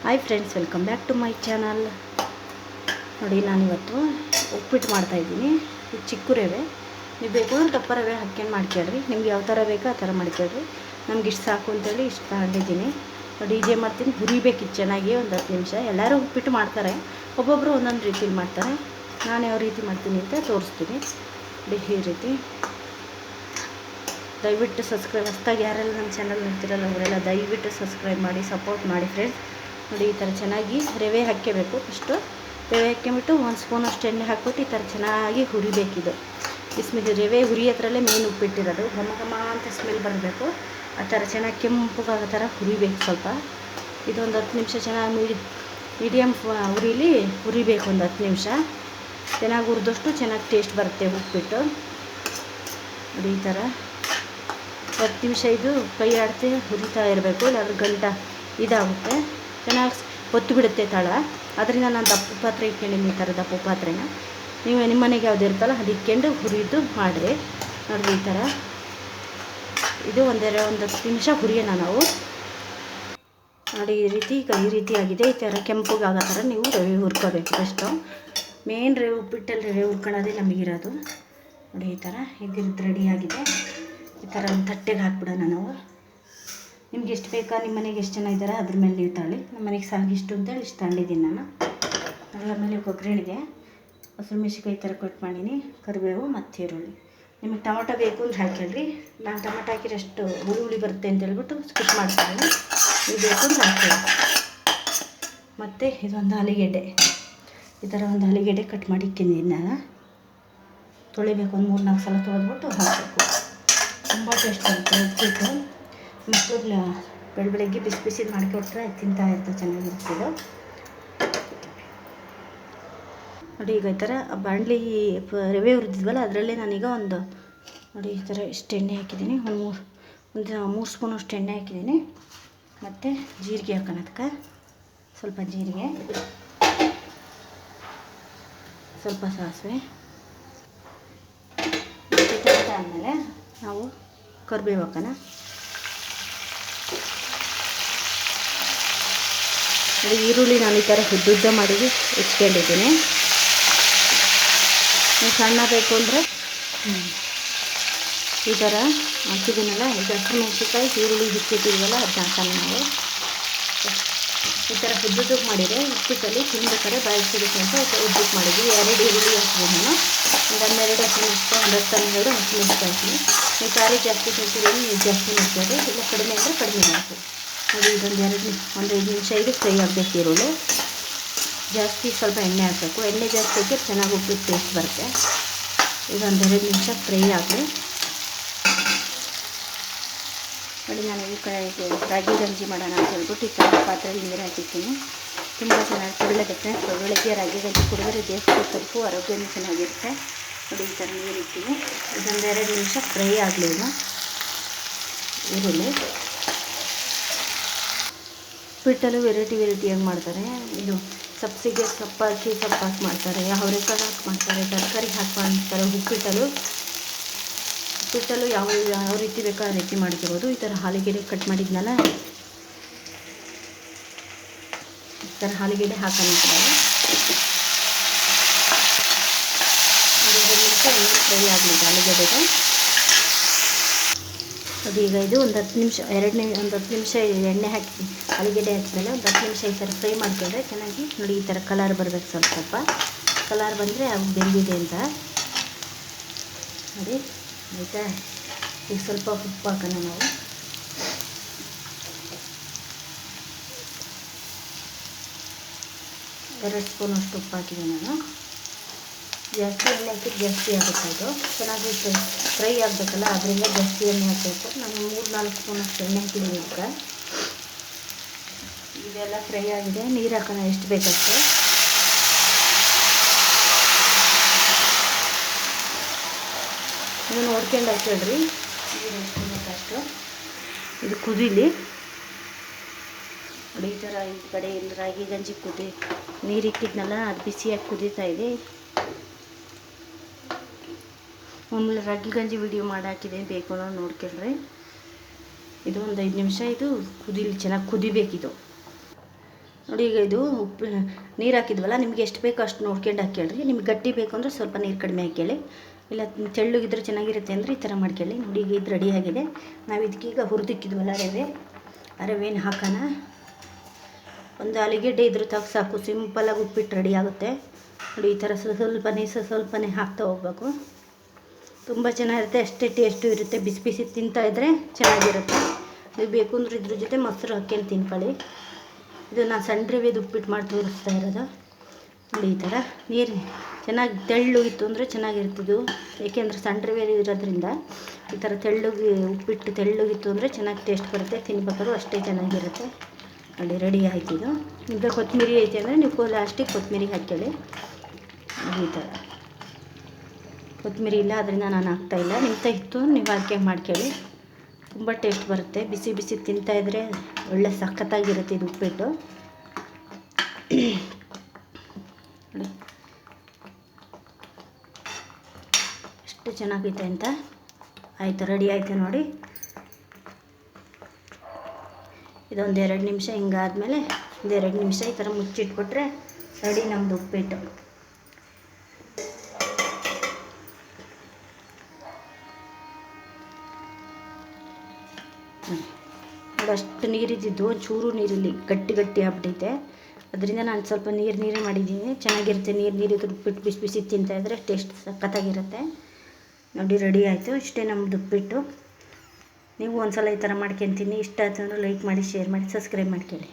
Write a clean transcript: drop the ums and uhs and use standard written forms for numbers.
Hi friends, welcome back to my channel. ನೋಡಿ, ನಾನಿವತ್ತು ಉಪ್ಪಿಟ್ಟು ಮಾಡ್ತಾಯಿದ್ದೀನಿ. ಇದು ಚಿಕ್ಕ ರವೆ. ನೀವು ಬೇಕು ಅಂದ್ರೆ ದಪ್ಪ ರವೆ ಹಾಕ್ಕೊಂಡು ಮಾಡ್ಕೊಳ್ರಿ. ನಿಮ್ಗೆ ಯಾವ ಥರ ಬೇಕೋ ಆ ಥರ ಮಾಡ್ಕೊಳ್ರಿ. ನಮ್ಗೆ ಇಷ್ಟು ಸಾಕು ಅಂತೇಳಿ ಇಷ್ಟು ತಗೊಂಡಿದ್ದೀನಿ. ನೋಡಿ, ಈಗೇ ಮಾಡ್ತೀನಿ. ಹುರಿಬೇಕಿತ್ತು ಚೆನ್ನಾಗಿ ಒಂದು 10 ನಿಮಿಷ. ಎಲ್ಲರೂ ಉಪ್ಪಿಟ್ಟು ಮಾಡ್ತಾರೆ, ಒಬ್ಬೊಬ್ಬರು ಒಂದೊಂದು ರೀತಿಲಿ ಮಾಡ್ತಾರೆ. ನಾನು ಯಾವ ರೀತಿ ಮಾಡ್ತೀನಿ ಅಂತ ತೋರಿಸ್ತೀನಿ. ನೋಡಿ, ಈ ರೀತಿ. ದಯವಿಟ್ಟು ಸಬ್ಸ್ಕ್ರೈಬ್, ಹೊಸ್ದಾಗಿ ಯಾರೆಲ್ಲ ನನ್ನ ಚಾನಲ್ ನೋಡ್ತಿರಲ್ಲ ಅವರೆಲ್ಲ ದಯವಿಟ್ಟು ಸಬ್ಸ್ಕ್ರೈಬ್ ಮಾಡಿ, ಸಪೋರ್ಟ್ ಮಾಡಿ ಫ್ರೆಂಡ್ಸ್. ನೋಡಿ, ಈ ಥರ ಚೆನ್ನಾಗಿ ರವೆ ಹಾಕ್ಕೋಬೇಕು. ಇಷ್ಟು ರವೆ ಹಾಕ್ಕೊಂಬಿಟ್ಟು 1 ಸ್ಪೂನಷ್ಟು ಎಣ್ಣೆ ಹಾಕ್ಬಿಟ್ಟು ಈ ಥರ ಚೆನ್ನಾಗಿ ಹುರಿಬೇಕಿದು. ರವೆ ಹುರಿ ಹತ್ರಲ್ಲೇ ಮೇನ್ ಉಪ್ಪಿಟ್ಟಿರೋದು. ಘಮ ಘಮ ಅಂತ ಸ್ಮೆಲ್ ಬರಬೇಕು. ಆ ಥರ ಚೆನ್ನಾಗಿ ಕೆಂಪುಗಾಗೋ ಥರ ಹುರಿಬೇಕು ಸ್ವಲ್ಪ. ಇದೊಂದು 10 ನಿಮಿಷ ಚೆನ್ನಾಗಿ ಮೀಡಿಯಮ್ ಹುರಿಬೇಕು. ಒಂದು 10 ನಿಮಿಷ ಚೆನ್ನಾಗಿ ಹುರಿದಷ್ಟು ಚೆನ್ನಾಗಿ ಟೇಸ್ಟ್ ಬರುತ್ತೆ ಉಪ್ಪಿಟ್ಟು. ನೋಡಿ, ಈ ಥರ 10 ನಿಮಿಷ ಇದು ಕೈ ಆಡ್ತಿ ಹುರಿತಾ ಇರಬೇಕು, ಇಲ್ಲಾಂದ್ರೆ ಗಂಟ ಇದಾಗುತ್ತೆ. ಚೆನ್ನಾಗಿ ಹೊತ್ತು ಬಿಡುತ್ತೆ ತಳ. ಅದರಿಂದ ನಾನು ದಪ್ಪ ಪಾತ್ರೆ ಇಟ್ಕೊಂಡಿದ್ದೀನಿ, ಈ ಥರ ದಪ್ಪ ಪಾತ್ರೆನ. ನೀವು ನಿಮ್ಮ ಮನೆಗೆ ಯಾವ್ದು ಇರುತ್ತಲ್ಲ ಅದು ಇಟ್ಕೊಂಡು ಹುರಿದು ಮಾಡಿರಿ. ನೋಡಿ, ಈ ಥರ ಇದು ಒಂದು 10 ನಿಮಿಷ ಹುರಿಯೋಣ ನಾವು. ನೋಡಿ, ಈ ರೀತಿ ಆಗಿದೆ. ಈ ಥರ ಕೆಂಪುಗಾಗೋ ಥರ ನೀವು ರವೆ ಹುರ್ಕೋಬೇಕು. ಫಸ್ಟು ಮೇನ್ ರವೆ ಉಪ್ಪಿಟ್ಟಲ್ಲಿ ರವೆ ಹುರ್ಕೊಳ್ಳೋದೇ ನಮಗಿರೋದು. ನೋಡಿ, ಈ ಥರ ಇದಿರ್ದು ರೆಡಿಯಾಗಿದೆ. ಈ ಥರ ಒಂದು ತಟ್ಟೆಗೆ ಹಾಕ್ಬಿಡೋಣ ನಾವು. ನಿಮ್ಗೆ ಎಷ್ಟು ಬೇಕಾ, ನಿಮ್ಮ ಮನೆಗೆ ಎಷ್ಟು ಜನ ಇದ್ದಾರೆ ಅದ್ರ ಮೇಲೆ ನೀವು ತಗೊಳ್ಳಿ. ನಮ್ಮ ಮನೆಗೆ ಸಾಕು ಇಷ್ಟು ಅಂತೇಳಿ ಇಷ್ಟು ತಗೊಂಡಿದ್ದೀನಿ ನಾನು. ಆಮೇಲೆ ಒಗ್ಗರಣೆಗೆ ಹಸಿಮೆಣ್ಸಿನ್ಕಾಯಿ ಈ ಥರ ಕಟ್ ಮಾಡೀನಿ, ಕರಿಬೇವು ಮತ್ತು ಈರುಳ್ಳಿ. ನಿಮಗೆ ಟೊಮೊಟೊ ಬೇಕು ಅಂದ್ರೆ ಹಾಕ್ಕೊಳ್ರಿ. ನಾನು ಟೊಮೊಟೊ ಹಾಕಿದ್ರೆ ಅಷ್ಟು ಹುಳಿ ಬರುತ್ತೆ ಅಂತ ಹೇಳ್ಬಿಟ್ಟು ಸ್ಕಿಪ್ ಮಾಡ್ತೀನಿ. ನೀವು ಬೇಕು ಅಂದ್ರೆ ಹಾಕ್ಕೊಳ್ಳಿ. ಮತ್ತು ಇದೊಂದು ಆಲೂಗೆಡ್ಡೆ, ಈ ಥರ ಒಂದು ಆಲೂಗೆಡ್ಡೆ ಕಟ್ ಮಾಡಿ ಇಕ್ಕಿದ್ದೀನಿ ನಾನು. ತೊಳಿಬೇಕು, ಒಂದು 3-4 ಸಲ ತೊಳೆದ್ಬಿಟ್ಟು ಹಾಕಬೇಕು. ತುಂಬ ಟೇಸ್ಟ್ ಆಗುತ್ತೆ ಉಪ್ಪಿಟ್ಟು. ಮಕ್ಕಳು ಬೆಳಗ್ಗೆ ಬಿಸಿ ಬಿಸಿದು ಮಾಡಿಕೊಟ್ರೆ ತಿಂತಾ ಇರ್ತಾರೆ, ಚೆನ್ನಾಗಿರ್ತಿದ್ದು. ನೋಡಿ, ಈಗ ಈ ಥರ ಬಾಣಲಿ ರವೆ ಹುರಿದಿದ್ವಲ್ಲ ಅದರಲ್ಲೇ ನಾನೀಗ ನೋಡಿ ಈ ಥರ ಇಷ್ಟು ಎಣ್ಣೆ ಹಾಕಿದ್ದೀನಿ. ಒಂದು 3 ಸ್ಪೂನಷ್ಟು ಎಣ್ಣೆ ಹಾಕಿದ್ದೀನಿ. ಮತ್ತು ಜೀರಿಗೆ ಹಾಕೋಣ. ಅದಕ್ಕೆ ಸ್ವಲ್ಪ ಜೀರಿಗೆ, ಸ್ವಲ್ಪ ಸಾಸಿವೆ. ಆದಮೇಲೆ ನಾವು ಕರಿಬೇವು ಹಾಕೋಣ. ನೋಡಿ, ಈರುಳ್ಳಿ ನಾನು ಈ ಥರ ಉದ್ದುದ್ದ ಮಾಡಿ ಹೆಚ್ಕೊಂಡಿದ್ದೀನಿ. ನೀವು ಸಣ್ಣ ಬೇಕು ಅಂದರೆ ಈ ಥರ ಹಾಕಿದ್ದೀನಲ್ಲ. ಈಗ ಹಸಿಮೆಣ್ಸಿನ್ಕಾಯಿ ಈರುಳ್ಳಿ ಹೆಚ್ಚಿಟ್ಟಿದ್ದೀವಲ್ಲ ಅದನ್ನ ಹಾಕೋಣ ನಾವು. ಈ ಥರ ಉದ್ದುದ್ದಕ್ಕೆ ಮಾಡಿದರೆ ಉಪ್ಪಿಟ್ಟಲ್ಲಿ ತಿನ್ಬೇಕಾದ್ರೆ ಬಾಯಿ ಸಿಗುತ್ತೆ ಅಂತ ಉದ್ದಕ್ಕೆ ಮಾಡಿದ್ವಿ. 2 ಈರುಳ್ಳಿ ಹಾಕ್ತೀನಿ ನಾನು. ಒಂದು 12 ಹಸಿಮೆಣ್ಸಿನ್ಕಾಯಿ, 12 ಹಸಿಮೆಣ್ಸಿನ್ಕಾಯಿ ಹಾಕ್ತೀನಿ. ನೀವು ಖಾರ ಜಾಸ್ತಿ ತಿಂತೀರಿ, ನೀವು ಜಾಸ್ತಿ ಮಾಡ್ತೀರಿ. ಇಲ್ಲ ಕಡಿಮೆ ಅಂದರೆ ಕಡಿಮೆ ಹಾಕಿ. ನೋಡಿ, ಇದೊಂದು 5 ನಿಮಿಷ ಇದು ಫ್ರೈ ಆಗಬೇಕು ಈರುಳ್ಳಿ. ಜಾಸ್ತಿ ಸ್ವಲ್ಪ ಎಣ್ಣೆ ಹಾಕಬೇಕು. ಎಣ್ಣೆ ಜಾಸ್ತಿ ಹಾಕಿ ಚೆನ್ನಾಗಿ ಉಪ್ಪಿಟ್ಟು ಟೇಸ್ಟ್ ಬರುತ್ತೆ. ಇದೊಂದು 2 ನಿಮಿಷ ಫ್ರೈ ಆಗಲಿ. ನೋಡಿ, ನಾನು ಈ ಕಡೆ ರಾಗಿ ಗಂಜಿ ಮಾಡೋಣ ಅಂತ ಹೇಳ್ಬಿಟ್ಟು ಈ ಥರ ಪಾತ್ರೆಯಲ್ಲಿ ನೀರು ಹಾಕಿರ್ತೀನಿ. ತುಂಬ ಚೆನ್ನಾಗಿ ಒಳ್ಳೆದಕ್ಕೆ. ಬೆಳಗ್ಗೆ ರಾಗಿ ಗಂಜಿ ಕುಡಿದ್ರೆ ದೇಹಕ್ಕೆ ಸ್ವಲ್ಪ ಆರೋಗ್ಯನೂ ಚೆನ್ನಾಗಿರುತ್ತೆ. ನೋಡಿ, ಈ ಥರ ನೀರು ಇರ್ತೀನಿ. ಇದೊಂದು 2 ನಿಮಿಷ ಫ್ರೈ ಆಗಲಿ ಇದು ಈರುಳ್ಳಿ. ಉಪ್ಪಿಟ್ಟಲ್ಲೂ ವೆರೈಟಿಯಾಗಿ ಮಾಡ್ತಾರೆ. ಇದು ಸಬ್ಸಿಗೆ ಸೊಪ್ಪು ಹಾಕಿ ಮಾಡ್ತಾರೆ, ಅವರೆಕಾಳು ಹಾಕಿ ಮಾಡ್ತಾರೆ, ತರಕಾರಿ ಹಾಕಿ ಮಾಡ್ತಾರೆ. ಉಪ್ಪಿಟ್ಟಲ್ಲೂ ಯಾವ ರೀತಿ ಬೇಕೋ ಆ ರೀತಿ ಮಾಡ್ತಿರೋದು. ಈ ಥರ ಆಲೂಗೆಡ್ಡೆ ಕಟ್ ಮಾಡಿದ್ನಲ್ಲ, ಈ ಥರ ಆಲೂಗೆಡ್ಡೆ ಹಾಕೋಣ. ಒಂದು 2 ನಿಮಿಷ ಎಣ್ಣೆ ಫ್ರೈ ಆಗಲಿದೆ ಆಲೂಗೆಡ್ಡೆಗೆ. ಅದು ಈಗ ಇದು ಒಂದು 10 ನಿಮಿಷ ಒಂದು 10 ನಿಮಿಷ ಎಣ್ಣೆ ಹಾಕಿ ಆಲೂಗೆಡ್ಡೆ ಹಾಕಿದ್ಮೇಲೆ ಒಂದು 10 ನಿಮಿಷ ಈ ಥರ ಫ್ರೈ ಮಾಡ್ಕೊಂಡ್ರೆ ಚೆನ್ನಾಗಿ. ನೋಡಿ, ಈ ಥರ ಕಲರ್ ಬರಬೇಕು. ಸ್ವಲ್ಪ ಕಲರ್ ಬಂದರೆ ಅದು ಬೆಂದಿದೆ ಅಂತ. ನೋಡಿ, ಆಯಿತಾ. ಈಗ ಸ್ವಲ್ಪ ಉಪ್ಪು ಹಾಕೋಣ ನಾವು. ಎರಡು ಸ್ಪೂನಷ್ಟು ಉಪ್ಪು ಹಾಕಿದೆ ನಾನು. ಜಾಸ್ತಿ ಎಣ್ಣೆ ಹಾಕಿದ್ರೆ ಜಾಸ್ತಿ ಆಗುತ್ತೆ. ಇದು ಚೆನ್ನಾಗಿ ಫ್ರೈ ಆಗಬೇಕಲ್ಲ, ಅದರಿಂದ ಜಾಸ್ತಿ ಎಣ್ಣೆ ಹಾಕಬೇಕು. ನಾನು 3-4 ಸ್ಪೂನಷ್ಟು ಎಣ್ಣೆ ಹಾಕಿದ್ದೀನಿ. ಇದಕ್ಕೆ ಇದೆಲ್ಲ ಫ್ರೈ ಆಗಿದೆ. ನೀರು ಹಾಕೋಣ ಎಷ್ಟು ಬೇಕಷ್ಟು. ನೀವು ನೋಡ್ಕೊಂಡು ಹಾಕ್ಕೊಳ್ರಿ ನೀರು ಎಷ್ಟು ಬೇಕಷ್ಟು. ಇದು ಕುದೀಲಿ. ನೋಡಿ, ಈ ಥರ ಈ ಕಡೆ ರಾಗಿ ಗಂಜಿ ನೀರು ಇಕ್ಕಿದ್ನಲ್ಲ, ಅದು ಬಿಸಿಯಾಗಿ ಕುದೀತಾ ಇದೆ. ಆಮೇಲೆ ರಾಗಿ ಗಂಜಿ ವಿಡಿಯೋ ಮಾಡಿ ಹಾಕಿದೆ, ಬೇಕು ಅನ್ನೋದು ನೋಡ್ಕೊಳ್ರಿ. ಇದು ಒಂದು 5 ನಿಮಿಷ ಇದು ಕುದೀಲಿ, ಚೆನ್ನಾಗಿ ಕುದಿಬೇಕಿದು. ನೋಡಿ. ಈಗ ಇದು ಉಪ್ಪು ನೀರು ಹಾಕಿದ್ವಲ್ಲ, ನಿಮ್ಗೆ ಎಷ್ಟು ಬೇಕೋ ಅಷ್ಟು ನೋಡ್ಕೊಂಡು ಹಾಕ್ಯಾಳ್ರಿ. ನಿಮ್ಗೆ ಗಟ್ಟಿ ಬೇಕು ಅಂದರೆ ಸ್ವಲ್ಪ ನೀರು ಕಡಿಮೆ ಹಾಕ್ಯಾಳಿ, ಇಲ್ಲ ತೆಳ್ಳಗಿದ್ರೆ ಚೆನ್ನಾಗಿರುತ್ತೆ ಅಂದರೆ ಈ ಥರ ಮಾಡ್ಕೊಳ್ಳಿ. ನೋಡಿ ಈಗ ಇದು ರೆಡಿಯಾಗಿದೆ. ನಾವು ಇದಕ್ಕೀಗ ಹುರಿದಿಕ್ಕಿದ್ವಲ್ಲ ಆ ರವೆನ ಹಾಕೋಣ. ಒಂದು ಆಲೂಗೆಡ್ಡೆ ಇದ್ರೆ ತಗ ಸಾಕು, ಸಿಂಪಲಾಗಿ ಉಪ್ಪಿಟ್ಟು ರೆಡಿ ಆಗುತ್ತೆ. ನೋಡಿ ಈ ಥರ ಸ್ವಲ್ಪನೇ ಹಾಕ್ತಾ ಹೋಗ್ಬೇಕು. ತುಂಬ ಚೆನ್ನಾಗಿರುತ್ತೆ, ಅಷ್ಟೇ ಟೇಸ್ಟು ಇರುತ್ತೆ. ಬಿಸಿ ಬಿಸಿ ತಿಂತಾಯಿದ್ರೆ ಚೆನ್ನಾಗಿರುತ್ತೆ. ನೀವು ಬೇಕು ಅಂದ್ರೆ ಇದ್ರ ಜೊತೆ ಮೊಸರು ಹಾಕ್ಕೊಂಡು ತಿನ್ಕೊಳ್ಳಿ. ಇದು ನಾನು ಸಣ್ಣ ರವೆದು ಉಪ್ಪಿಟ್ಟು ಮಾಡಿ ತೋರಿಸ್ತಾ ಇರೋದು. ನೋಡಿ ಈ ಥರ ನೀರು ಚೆನ್ನಾಗಿ ತೆಳ್ಳಗಿತ್ತು ಅಂದರೆ ಚೆನ್ನಾಗಿರ್ತಿದ್ದು, ಏಕೆಂದರೆ ಸಣ್ಣ ರವೆ ಇರೋದ್ರಿಂದ ಈ ಥರ ಉಪ್ಪಿಟ್ಟು ತೆಳ್ಳಗಿತ್ತು ಅಂದರೆ ಚೆನ್ನಾಗಿ ಟೇಸ್ಟ್ ಬರುತ್ತೆ, ತಿನ್ಬೇಕಾದ್ರೂ ಅಷ್ಟೇ ಚೆನ್ನಾಗಿರುತ್ತೆ. ನೋಡಿ ರೆಡಿ ಆಯ್ತು. ಇದು ನಿಮಗೆ ಕೊತ್ತಂಬರಿ ಐತೆ ಅಂದರೆ ನೀವು ಲಾಸ್ಟಿಗೆ ಕೊತ್ತಂಬರಿ ಹಾಕ್ಕೊಳ್ಳಿ. ಈ ಥರ ಕೊತ್ತಂಬರಿ ಇಲ್ಲ ಅದರಿಂದ ನಾನು ಹಾಕ್ತಾಯಿಲ್ಲ, ನಿಮ್ತ ಇತ್ತು ನೀವು ಹಾಕಿ ಮಾಡ್ಕೊಳ್ಳಿ. ತುಂಬ ಟೇಸ್ಟ್ ಬರುತ್ತೆ, ಬಿಸಿ ಬಿಸಿ ತಿಂತಾಯಿದ್ರೆ ಒಳ್ಳೆ ಸಖತ್ತಾಗಿರುತ್ತೆ ಇದು ಉಪ್ಪಿಟ್ಟು. ನೋಡಿ ಎಷ್ಟು ಚೆನ್ನಾಗೈತೆ ಅಂತ. ಆಯಿತು, ರೆಡಿ ಆಯಿತು ನೋಡಿ. ಇದೊಂದು 2 ನಿಮಿಷ ಹಿಂಗಾದ್ಮೇಲೆ ಒಂದು 2 ನಿಮಿಷ ಈ ಥರ ಮುಚ್ಚಿಟ್ಬಿಟ್ರೆ ರೆಡಿ ನಮ್ಮದು ಉಪ್ಪಿಟ್ಟು. ನೋಡಿ ಅಷ್ಟು ನೀರಿದ್ದು, ಒಂಚೂರು ನೀರಿಲ್ಲಿ ಗಟ್ಟಿ ಆಗ್ಬಿಟ್ಟೈತೆ. ಅದರಿಂದ ನಾನು ಸ್ವಲ್ಪ ನೀರು ಮಾಡಿದ್ದೀನಿ. ಚೆನ್ನಾಗಿರುತ್ತೆ, ನೀರಿದ್ದು ಉಪ್ಪಿಟ್ಟು ಬಿಸಿ ಬಿಸಿ ತಿಂತಾಯಿದ್ರೆ ಟೇಸ್ಟ್ ಸಖತ್ತಾಗಿರುತ್ತೆ. ನೋಡಿ ರೆಡಿ ಆಯಿತು. ಇಷ್ಟೇ ನಮ್ಮದು ಉಪ್ಪಿಟ್ಟು. ನೀವು ಒಂದ್ಸಲ ಈ ಥರ ಮಾಡ್ಕೊತೀನಿ. ಇಷ್ಟ ಆಯ್ತು ಅಂದರೆ ಲೈಕ್ ಮಾಡಿ, ಶೇರ್ ಮಾಡಿ, ಸಬ್ಸ್ಕ್ರೈಬ್ ಮಾಡ್ಕೊಳ್ಳಿ.